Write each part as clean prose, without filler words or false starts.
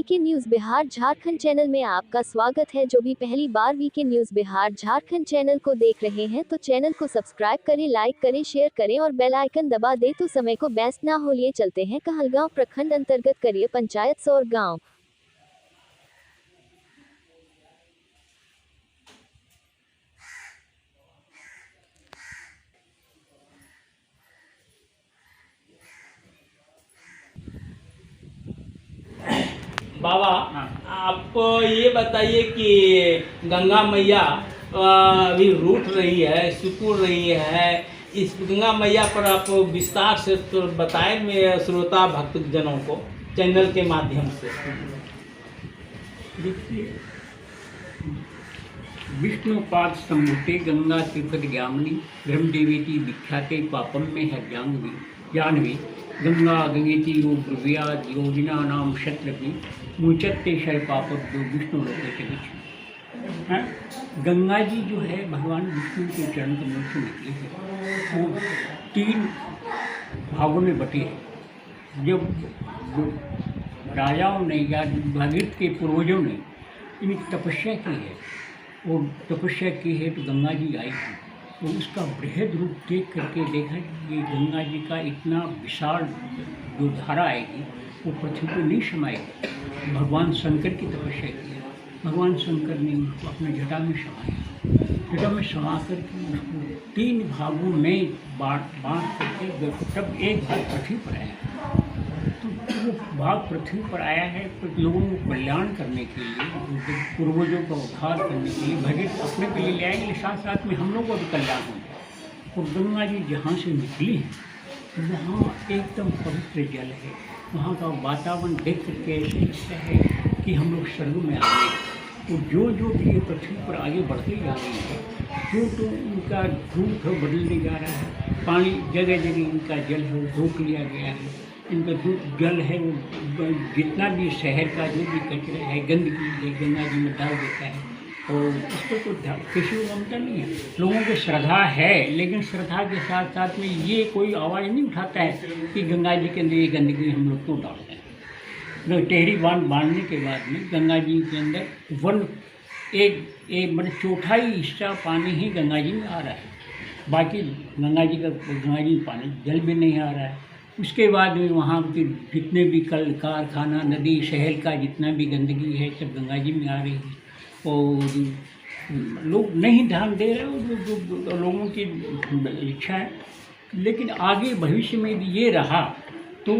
VK news Bihar Jharkhand channel में आपका स्वागत है। जो भी पहली बार VK news Bihar Jharkhand channel को देख रहे हैं तो चैनल को सब्सक्राइब करें, लाइक करें, शेयर करें और बेल आइकन दबा दें तो समय को व्यस्त ना हो। लिए चलते हैं कहलगांव प्रखंड अंतर्गत करिए पंचायत सौर गाँव। बाबा, आप ये बताइए कि गंगा मैया अभी रूठ रही है, सिकुड़ रही है। इस गंगा मैया पर आप विस्तार से तो बताएं मेरे श्रोता भक्तजनों को चैनल के माध्यम से। देखिए, विष्णुपाद संभूते गंगा तिरुपति ज्ञामनी ब्रह्मदेवेति विख्याते पापम में है जानवी गंगा गंगेति योगिया योगिना नाम शत्रपि मुचत्ते शय पापक जो विष्णु लोके चलिए। गंगा जी जो है भगवान विष्णु के चरण कमल से निकले हैं। वो 3 भागों में बटे हैं। जब राजाओं ने या भागीरथ के पूर्वजों ने इनकी तपस्या की है और तपस्या की है तो गंगा जी आई थी। तो उसका बृहद रूप देख करके देखा कि ये गंगा जी का इतना विशाल जो धारा आएगी वो पृथ्वी को नहीं समाएगी। भगवान शंकर की तपस्या की है। भगवान शंकर ने उसको अपने जटा में समाया। जटा में समा करके उसको 3 भागों में बांट करके तब एक भाग पृथ्वी पर आया। तो वो भाग पृथ्वी पर आया है तो लोगों को कल्याण करने के लिए, पूर्वजों का उद्धार करने के लिए, भगत अपने के लिए ले आएंगे, साथ साथ में हम लोगों का भी कल्याण हो जाए। और गंगा जी जहाँ से निकली है वहाँ एकदम पवित्र जल है। वहाँ का वातावरण देख करके ऐसे लगता है कि हम लोग स्वर्ग में आ गए। और जो भी ये पृथ्वी पर आगे बढ़ते जा रही है तो उनका रूप है बदलने जा रहा है। पानी जगह जगह इनका जल है वो रोक लिया गया है। इनका जो जल है वो जितना भी शहर का जो भी कचरा है, गंदगी है, गंगा जी में डाल देता है। और उस पर तो किसी को ममता नहीं है। लोगों की श्रद्धा है, लेकिन श्रद्धा के साथ साथ में ये कोई आवाज़ नहीं उठाता है कि गंगा जी के अंदर ये गंदगी हम लोग क्यों डालते हैं। तो टेहरी बांधने के बाद में गंगा जी के अंदर एक मतलब चौथाई हिस्सा पानी ही गंगा जी में आ रहा है। बाकी गंगा जी में पानी जल भी नहीं आ रहा है। उसके बाद में वहाँ के जितने भी कल कारखाना, नदी, शहर का जितना भी गंदगी है सब गंगा जी में आ रही है। और लोग नहीं ध्यान दे रहे, जो लोगों की इच्छा है। लेकिन आगे भविष्य में भी ये रहा तो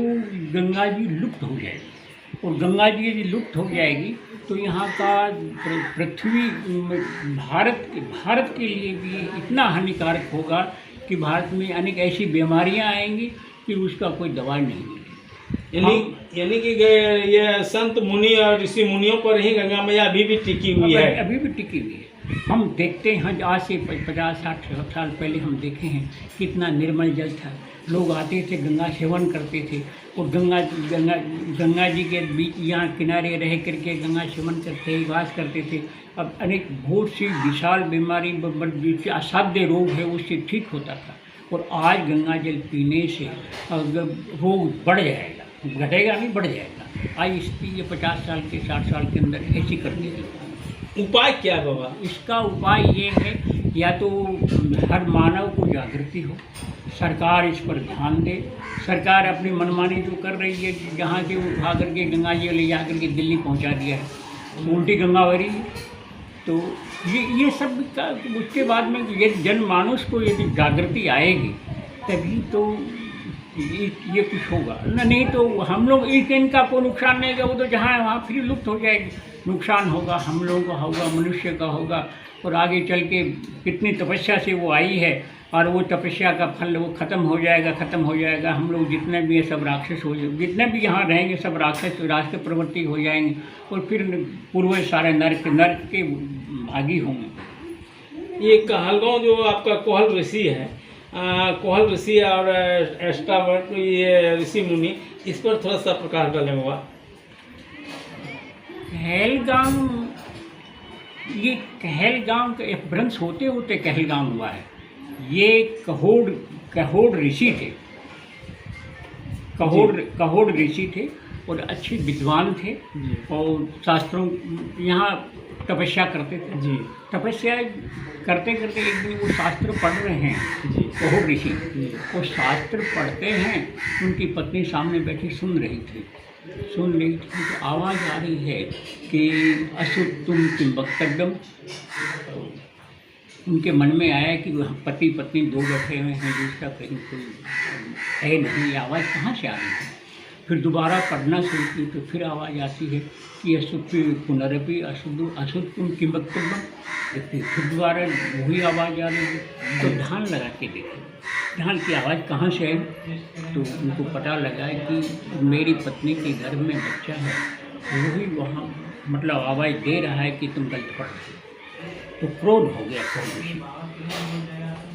गंगा जी लुप्त हो जाएगी। और गंगा जी यदि लुप्त हो जाएगी तो यहाँ का पृथ्वी भारत के लिए भी इतना हानिकारक होगा कि भारत में अनेक ऐसी बीमारियाँ आएंगी कि उसका कोई दवा नहीं मिलेगी। यानी कि ये संत मुनि और ऋषि मुनियों पर ही गंगा मैया अभी भी टिकी हुई है। अभी भी टिकी हुई है। हम देखते हैं आज से 50-60 साल पहले हम देखे हैं कितना निर्मल जल था। लोग आते थे, गंगा सेवन करते थे और गंगा जी के बीच यहाँ किनारे रह करके गंगा सेवन करते वास करते थे। अब अनेक बहुत सी विशाल बीमारी असाध्य रोग है उससे ठीक होता था। और आज गंगा जल पीने से रोग बढ़ जाएगा, घटेगा नहीं, बढ़ जाएगा। आज इसकी ये 50 साल के 60 साल के अंदर ऐसी कर देगी। उपाय क्या होगा? इसका उपाय ये है या तो हर मानव को जागृति हो, सरकार इस पर ध्यान दे। सरकार अपनी मनमानी जो कर रही है, जहाँ से उठा करके गंगा जी ले जा करके दिल्ली पहुँचा दिया है, उल्टी गंगा भरी है। तो ये सब का उसके बाद में ये जनमानस को यदि जागृति आएगी तभी तो ये कुछ होगा। नहीं तो हम लोग इनका कोई नुकसान नहीं होगा। वो तो जहाँ है वहाँ फिर लुप्त हो जाएगी। नुकसान होगा हम लोगों का होगा, मनुष्य का होगा। और आगे चल के कितनी तपस्या से वो आई है और वो तपस्या का फल वो ख़त्म हो जाएगा। हम लोग जितने भी हैं सब राक्षस हो जाएंगे, जितने भी यहाँ रहेंगे सब राक्षस प्रवृत्ति हो जाएंगे। और फिर पूर्वज सारे नर्क के भागी होंगे। ये कहलगांव जो आपका कोहल ऋषि है, कोहल ऋषि और एस्ट्रावर्ट ये ऋषि मुनि, इस पर थोड़ा सा प्रकाश डालें हुआ। कहलगांव का एक भ्रंश होते होते कहलगांव हुआ है। ये कहोड़ ऋषि थे। कहोड़ ऋषि थे और अच्छे विद्वान थे जी और शास्त्रों यहाँ तपस्या करते थे। जी तपस्या करते करते एक दिन वो शास्त्र पढ़ रहे हैं, जी कहो ऋषि, जी वो शास्त्र पढ़ते हैं, उनकी पत्नी सामने बैठी सुन रही थी तो आवाज़ आ रही है कि असुत्तुम किम वक्तव्यम। उनके मन में आया कि वह पति पत्नी दो बैठे हुए हैं, दूसरा कहीं कोई है नहीं, ये आवाज़ कहाँ से आ रही है। फिर दोबारा पढ़ना शुरू की तो फिर आवाज़ आती है कि असुत्तु पुनरपि असुत्तुम किम वक्तव्यम। फिर दोबारा वही आवाज़ आ रही है। तो ध्यान लगा के देखे, ध्यान की आवाज़ कहाँ से आई, तो उनको पता लगा कि मेरी पत्नी के घर में बच्चा है, वही वहाँ मतलब आवाज़ दे रहा है कि तुम गलत पढ़ रहे हो। तो क्रोध हो गया कहो ऋषि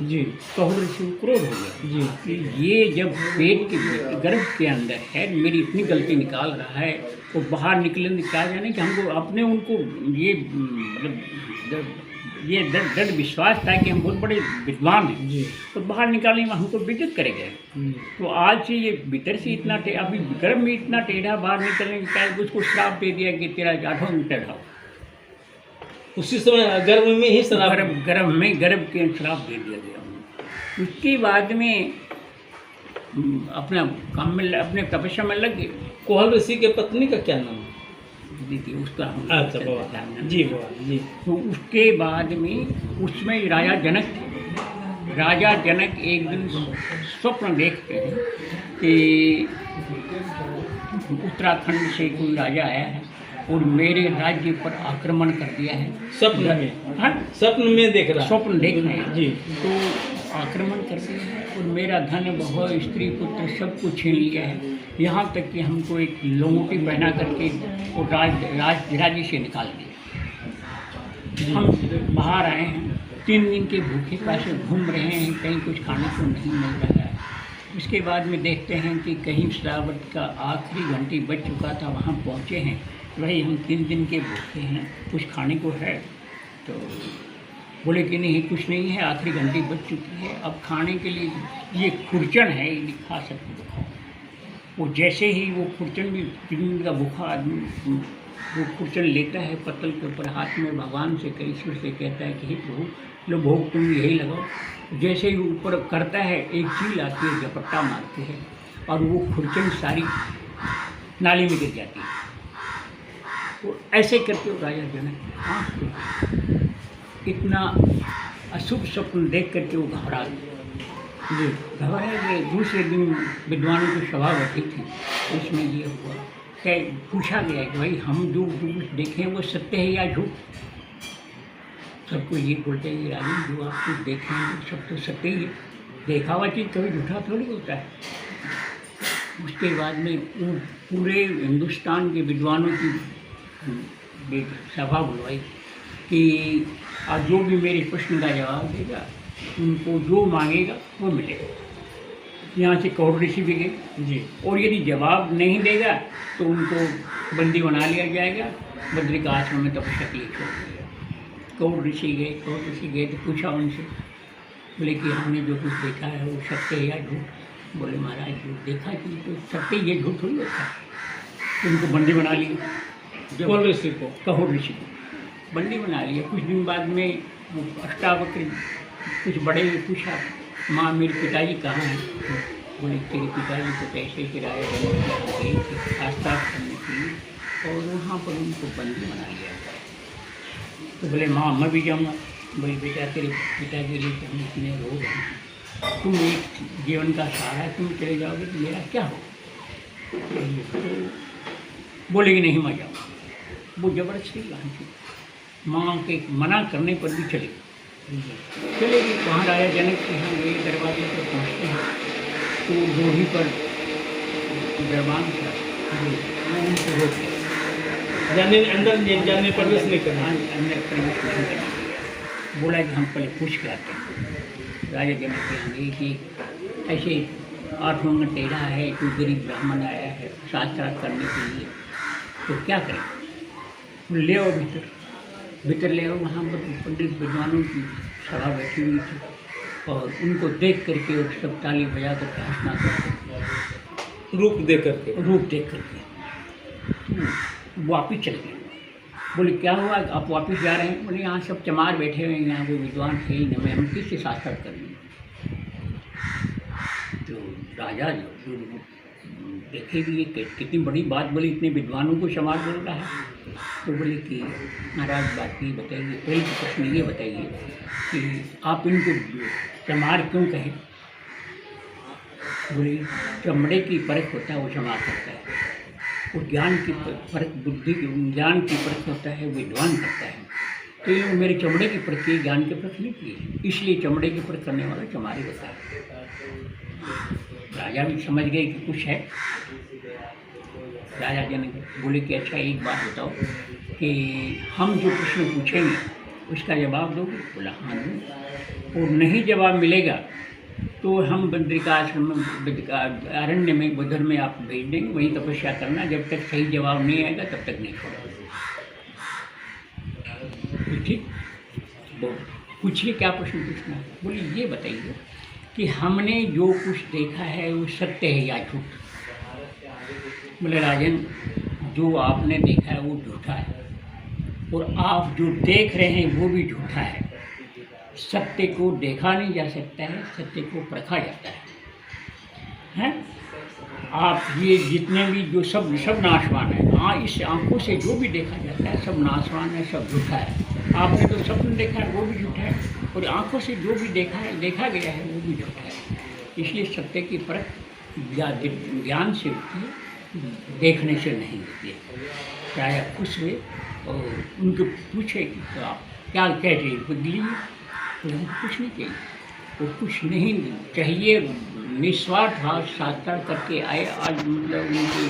जी कहो ऋषि को क्रोध हो गया जी कि ये जब पेट के गर्भ के अंदर है, मेरी इतनी गलती निकाल रहा है, तो बाहर निकले क्या जाने कि हमको अपने उनको ये मतलब ये दृढ़ विश्वास था कि हम बहुत बड़े विद्वान हैं, जी तो बाहर निकालने में हमको बेइज्जत करेंगे। तो आज से ये भीतर से इतना अभी गर्भ में इतना टेढ़ा, बाहर निकलने के कारण उसको श्राप दे दिया कि तेरा जाठों में टेढ़ा हो। उसी समय गर्भ में ही शराब गर्भ के श्राप दे दिया गया। उसके बाद में अपना काम में अपने तपस्या में लग गए। कोहल ऋषि के पत्नी का क्या नाम है? दीदी उसका हम अच्छा बाबा जी बाबा जी। तो उसके बाद में उसमें राजा जनक थे। राजा जनक एक दिन स्वप्न देखते हैं कि उत्तराखंड से कोई राजा आया है और मेरे राज्य पर आक्रमण कर दिया है। स्वप्न में? हाँ, स्वप्न में देख रहा है? स्वप्न देख रहे हैं जी। तो आक्रमण कर दिया है और मेरा धन बहु स्त्री पुत्र सब कुछ छीन लिया है, यहाँ तक कि हमको एक लंगोटी पहना करके और राज्य से निकाल दिया। हम बाहर आए हैं, 3 दिन के भूखे प्यासे घूम रहे हैं, कहीं कुछ खाने को नहीं मिल रहा है। उसके बाद में देखते हैं कि कहीं श्रावण का आखिरी घंटी बज चुका था, वहाँ पहुँचे हैं, भाई हम 3 दिन के भूखे हैं, कुछ खाने को है? तो बोले कि नहीं कुछ नहीं है, आखिरी घंटी बज चुकी है, अब खाने के लिए ये खुरचन है, ये खा सकते हो। वो जैसे ही वो खुरचन भी 3 दिन का भूखा आदमी वो खुरचन लेता है, पत्तल के ऊपर हाथ में भगवान से कई सुर से कहता है कि हे प्रभु लो भोग तुम यही लगाओ। जैसे ही ऊपर करता है, एक चील आती है, झपट्टा मारती है और वो खुरचन सारी नाली में गिर जाती है। तो ऐसे करके वो राजा जनक इतना अशुभ स्वप्न देख करके वो घबरा गए। घबरा गए। दूसरे दिन विद्वानों की सभा बैठी थी, उसमें ये हुआ क्या पूछा गया कि भाई हम जो कुछ देखें वो सत्य है या झूठ? सबको ये बोलते हैं राजन जो आप कुछ देखें वो सब तो सत्य ही है, देखा हुआ चीज़ कभी झूठा थोड़ी होता है। उसके बाद में वो पूरे हिंदुस्तान के विद्वानों की सभा बुलवाई कि आज जो भी मेरे प्रश्न का जवाब देगा उनको जो मांगेगा वो मिलेगा। यहाँ से कौर ऋषि भी गए जी। और यदि जवाब नहीं देगा तो उनको बंदी बना लिया जाएगा, बद्री का आश्रम में तपस्या के लिए छोड़ दिया। कौर ऋषि गए तो पूछा उनसे, बोले कि हमने जो कुछ देखा है वो सत्य है या झूठ? बोले महाराज जो देखा कि तो सत्य ये झूठ थोड़ी होता है। तो उनको बंदी बना लिया। कौन ऋषि को? कहोर ऋषि को बंदी बना लिया। कुछ दिन बाद में वो अष्टावक्र कुछ बड़े ने पूछा, माँ मेरे पिताजी कहाँ हैं? बोले तेरे पिताजी को कैसे किराए गए थे आस्था करने के लिए और वहाँ पर उनको बंदी बना लिया। तो बोले माँ मैं भी जाऊँगा। बोले बेटा तेरे पिता के लिए हम इतने रोग हैं, तुम एक जीवन का सहारा है, तुम चले जाओगे तो मेरा क्या हो? तो बोले कि नहीं मैं जाऊँगा। वो जबरदस्ती लांची माँ के मना करने पर भी चले गए। वहाँ राजा जनक के यहाँ गए, दरवाजे पर पहुँचते हैं तो दोही पर दरबान था, वो उनको रोक लिया। जाने अंदर जाने प्रवेश नहीं करना। अंदर प्रवेश नहीं करना। बोला कि हम पहले पूछ के आते हैं। राजा जनक के यहाँ गए कि ऐसे 8 में टेढ़ा है, कोई गरीब ब्राह्मण आया है शास्त्रार्थ करने के लिए, तो क्या करें? ले आओ भीतर ले आओ। वहाँ पर पंडित विद्वानों की सभा बैठी हुई थी और उनको देख करके और सब ताली बजा कर हंसना करते रूप देख करके। रूप देख करके वापिस चल गए। बोले क्या हुआ, आप वापिस जा रहे हैं? बोले यहाँ सब चमार बैठे हुए हैं, यहाँ कोई विद्वान थे ही न, मैं हम किससे शास्त्र करेंगे। तो राजा जो देखे कि ये कितनी बड़ी बात बोली, इतने विद्वानों को समाज बोल रहा है। तो बोले कि महाराज बात ये बताइए, पहले तो प्रश्न ये बताइए कि आप इनको चमार क्यों कहें। बोले चमड़े की परख होता है वो चमार करता है, वो ज्ञान की परख, बुद्धि ज्ञान की परख होता है विद्वान करता है। तो ये मेरे चमड़े की परख की, ज्ञान की परख नहीं की, इसलिए चमड़े की परख करने वाला चमारी होता है। राजा भी समझ गए कि कुछ है। राजा जी ने बोले कि अच्छा एक बात बताओ कि हम जो प्रश्न पूछेंगे उसका जवाब दोगे। बोला हाँ दूँ। और नहीं जवाब मिलेगा तो हम बद्रिकाश्रम अरण्य में बुधर में आप भेज देंगे, वहीं तपस्या करना, जब तक सही जवाब नहीं आएगा तब तक नहीं छोड़ोगे। ठीक, तो पूछिए क्या प्रश्न पूछना है। बोले ये बताइए कि हमने जो कुछ देखा है वो सत्य है या झूठ। बोले राजन, जो आपने देखा है वो झूठा है, और आप जो देख रहे हैं वो भी झूठा है। सत्य को देखा नहीं जा सकता है, सत्य को परखा जाता है। आप ये जितने भी जो सब नाशवान है, इस आंखों से जो भी देखा जाता है सब नाशवान है, सब झूठा है। आपने तो सपन देखा है वो भी झूठा है, और आंखों से जो भी देखा गया है वो भी झूठा है। इसलिए सत्य की परख ज्ञान से होती है, देखने से नहीं होती है। राजा खुश हुए और उनको पूछे कि तो आप क्या कह रही बदली। तो कुछ नहीं चाहिए, वो कुछ नहीं चाहिए, निस्वार्थ भाव साधना करके आए। आज मतलब उनकी